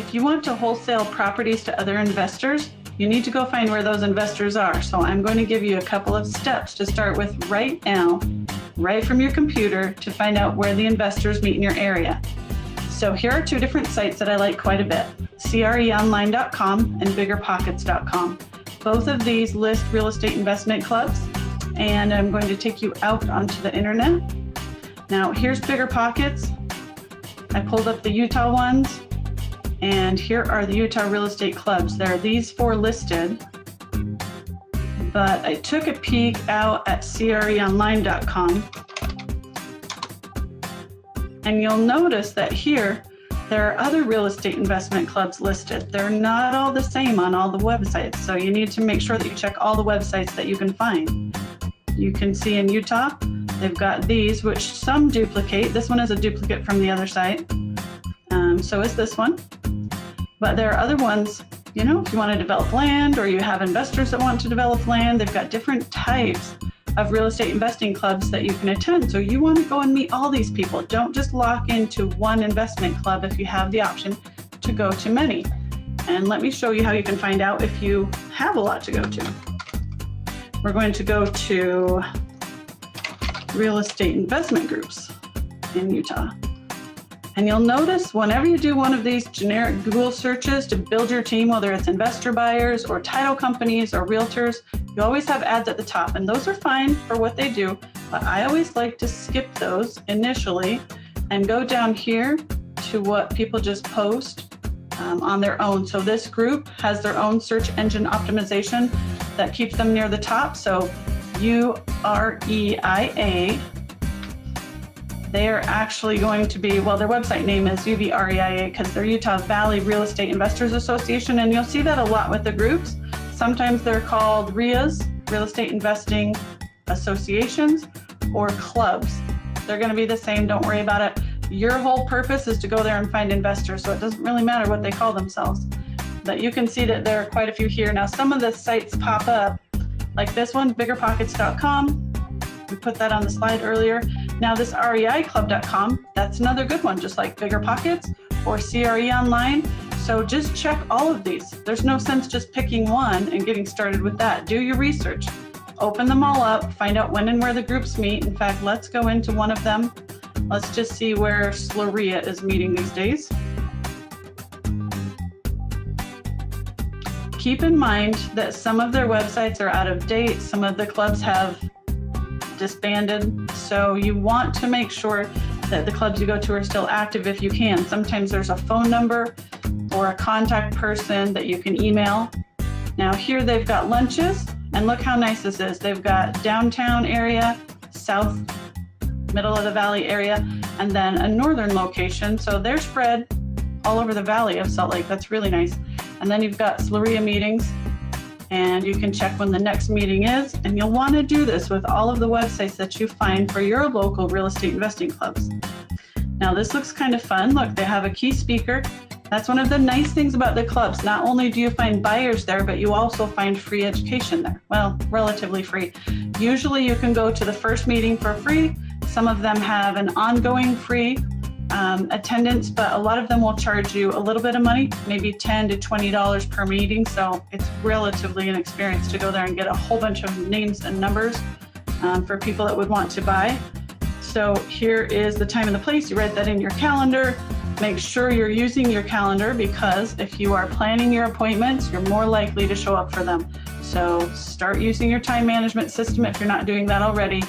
If you want to wholesale properties to other investors, you need to go find where those investors are. So I'm going to give you a couple of steps to start with right now, right from your computer, to find out where the investors meet in your area. So here are two different sites that I like quite a bit, REIonline.com and biggerpockets.com. Both of these list real estate investment clubs, and I'm going to take you out onto the internet. Now here's Bigger Pockets. I pulled up the Utah ones, and here are the Utah real estate clubs. There are these four listed, but I took a peek out at REIonline.com, and you'll notice that here there are other real estate investment clubs listed. They're not all the same on all the websites, so you need to make sure that you check all the websites that you can find. You can see in Utah, they've got these, which some duplicate. This one is a duplicate from the other site. So is this one. But there are other ones, you know, if you want to develop land or you have investors that want to develop land, they've got different types of real estate investing clubs that you can attend. So you want to go and meet all these people. Don't just lock into one investment club if you have the option to go to many. And let me show you how you can find out if you have a lot to go to. We're going to go to real estate investment groups in Utah. And you'll notice whenever you do one of these generic Google searches to build your team, whether it's investor buyers or title companies or realtors, you always have ads at the top, and those are fine for what they do, but I always like to skip those initially and go down here to what people just post on their own. So this group has their own search engine optimization that keeps them near the top. So U-R-E-I-A, they are actually going to be, well, their website name is UVREIA because they're Utah Valley Real Estate Investors Association, and you'll see that a lot with the groups. Sometimes they're called REIAs, Real Estate Investing Associations, or clubs. They're going to be the same, don't worry about it. Your whole purpose is to go there and find investors, so it doesn't really matter what they call themselves. But you can see that there are quite a few here. Now some of the sites pop up, like this one, biggerpockets.com. We put that on the slide earlier. Now this REIClub.com, that's another good one, just like Bigger Pockets or CRE Online. So just check all of these. There's no sense just picking one and getting started with that. Do your research, open them all up, find out when and where the groups meet. In fact, let's go into one of them. Let's just see where R.E.I is meeting these days. Keep in mind that some of their websites are out of date. Some of the clubs have disbanded. So you want to make sure that the clubs you go to are still active if you can. Sometimes there's a phone number or a contact person that you can email. Now here they've got lunches, and look how nice this is. They've got downtown area, south, middle of the valley area, and then a northern location. So they're spread all over the valley of Salt Lake. That's really nice. And then you've got R.E.I meetings, and you can check when the next meeting is. And you'll want to do this with all of the websites that you find for your local real estate investing clubs. Now this looks kind of fun. Look, they have a key speaker. That's one of the nice things about the clubs. Not only do you find buyers there, but you also find free education there. Well, relatively free. Usually you can go to the first meeting for free. Some of them have an ongoing free attendance, but a lot of them will charge you a little bit of money, maybe $10 to $20 per meeting. So it's relatively an experience to go there and get a whole bunch of names and numbers for people that would want to buy. So here is the time and the place. You write that in your calendar. Make sure you're using your calendar, because if you are planning your appointments, you're more likely to show up for them. So start using your time management system if you're not doing that already.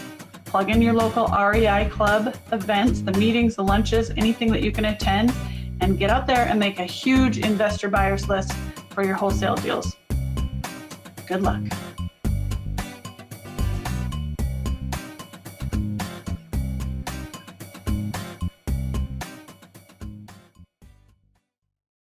Plug in your local R.E.I club events, the meetings, the lunches, anything that you can attend, and get out there and make a huge investor buyers list for your wholesale deals. Good luck.